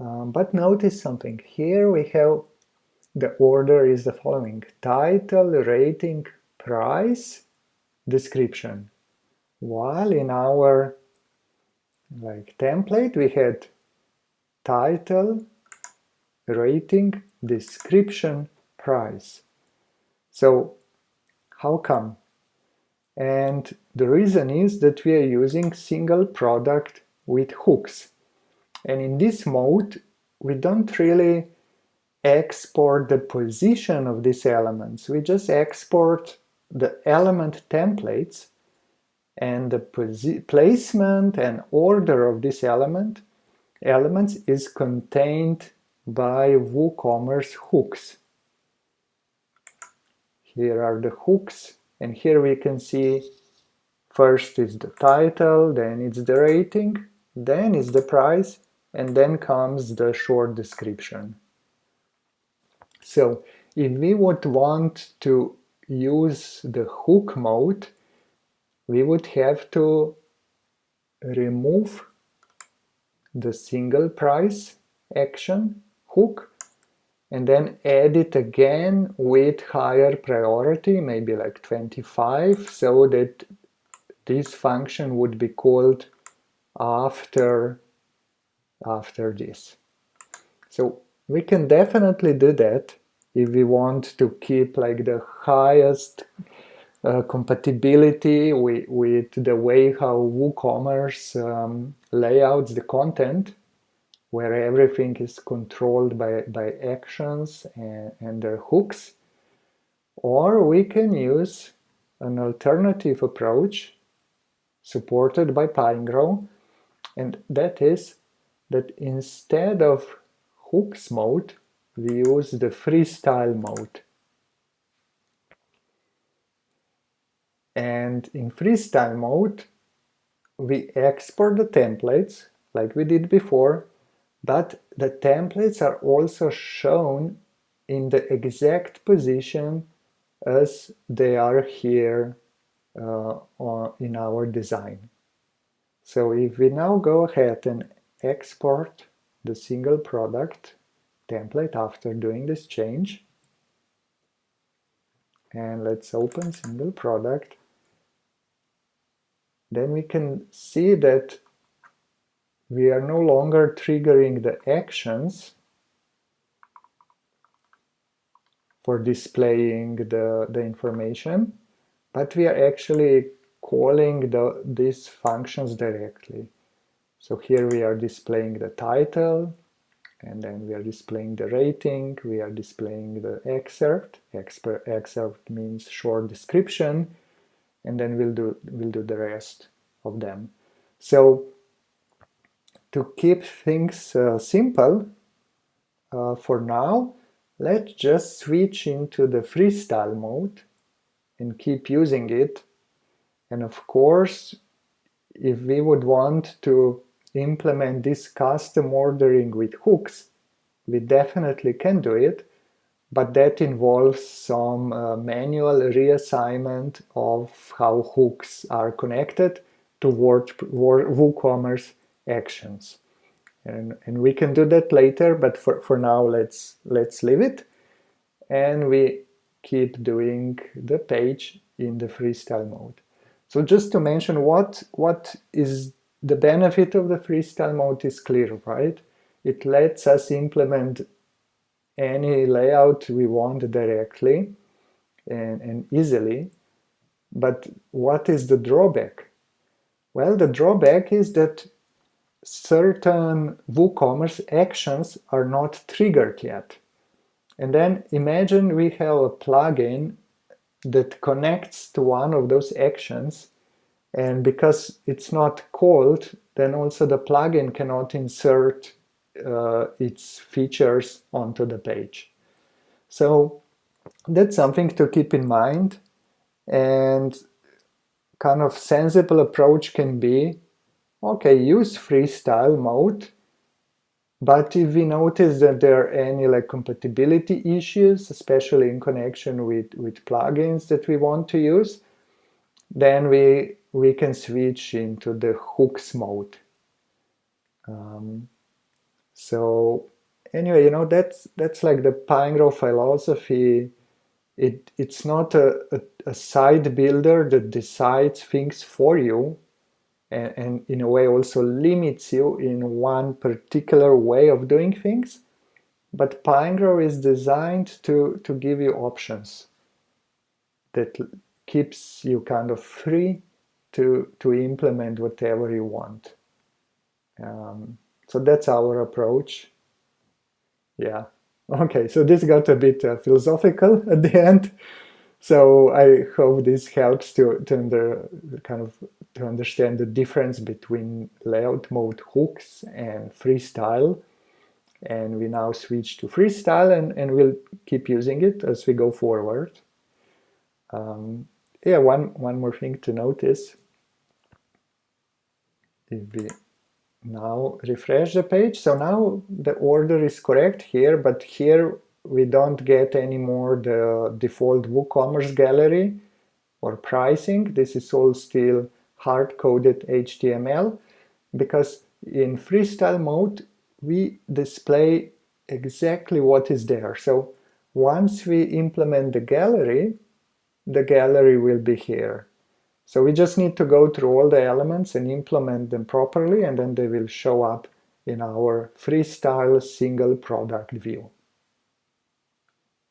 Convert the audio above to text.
But notice something. Here we have the order is the following: title, rating, price, description. While in our template we had title, rating, description, price. So how come? And the reason is that we are using single product with hooks. And in this mode, we don't really export the position of these elements. We just export the element templates, and the placement and order of this elements is contained by WooCommerce hooks. Here are the hooks, and here we can see first is the title, then it's the rating, then is the price, and then comes the short description. So if we would want to use the hook mode, we would have to remove the single price action hook and then add it again with higher priority, maybe like 25, so that this function would be called after this. So we can definitely do that if we want to keep like the highest compatibility with the way how WooCommerce layouts the content, where everything is controlled by actions and their hooks. Or we can use an alternative approach supported by PineGrow, and that is that instead of hooks mode, we use the freestyle mode. And in freestyle mode, we export the templates like we did before, but the templates are also shown in the exact position as they are here in our design. So if we now go ahead and export the single product template after doing this change, and let's open single product, then we can see that we are no longer triggering the actions for displaying the information, but we are actually calling these functions directly. So here we are displaying the title, and then we are displaying the rating, we are displaying the excerpt. Excerpt means short description, and then we'll do the rest of them. So to keep things simple, for now, let's just switch into the freestyle mode and keep using it. And of course, if we would want to implement this custom ordering with hooks, we definitely can do it, but that involves some manual reassignment of how hooks are connected to WooCommerce actions. And we can do that later, but for now let's leave it, and we keep doing the page in the freestyle mode. So just to mention what is the benefit of the freestyle mode is clear, right? It lets us implement any layout we want directly and easily. But what is the drawback? Well, the drawback is that certain WooCommerce actions are not triggered yet. And then imagine we have a plugin that connects to one of those actions, and because it's not called, then also the plugin cannot insert its features onto the page. So that's something to keep in mind, and kind of sensible approach can be, okay, use freestyle mode, but if we notice that there are any compatibility issues, especially in connection with plugins that we want to use, then we can switch into the hooks mode. So anyway, that's like the Pinegrow philosophy. It's not a site builder that decides things for you, and in a way also limits you in one particular way of doing things. But Pinegrow is designed to give you options that keeps you kind of free to implement whatever you want. So that's our approach. Yeah. Okay, so this got a bit philosophical at the end. So I hope this helps to understand the difference between layout mode hooks and freestyle. And we now switch to freestyle, and we'll keep using it as we go forward. Yeah, one more thing to notice. If we now refresh the page, so now the order is correct here, but here we don't get anymore the default WooCommerce gallery or pricing. This is all still hard-coded HTML, because in freestyle mode we display exactly what is there. So once we implement the gallery will be here. So we just need to go through all the elements and implement them properly, and then they will show up in our freestyle single product view.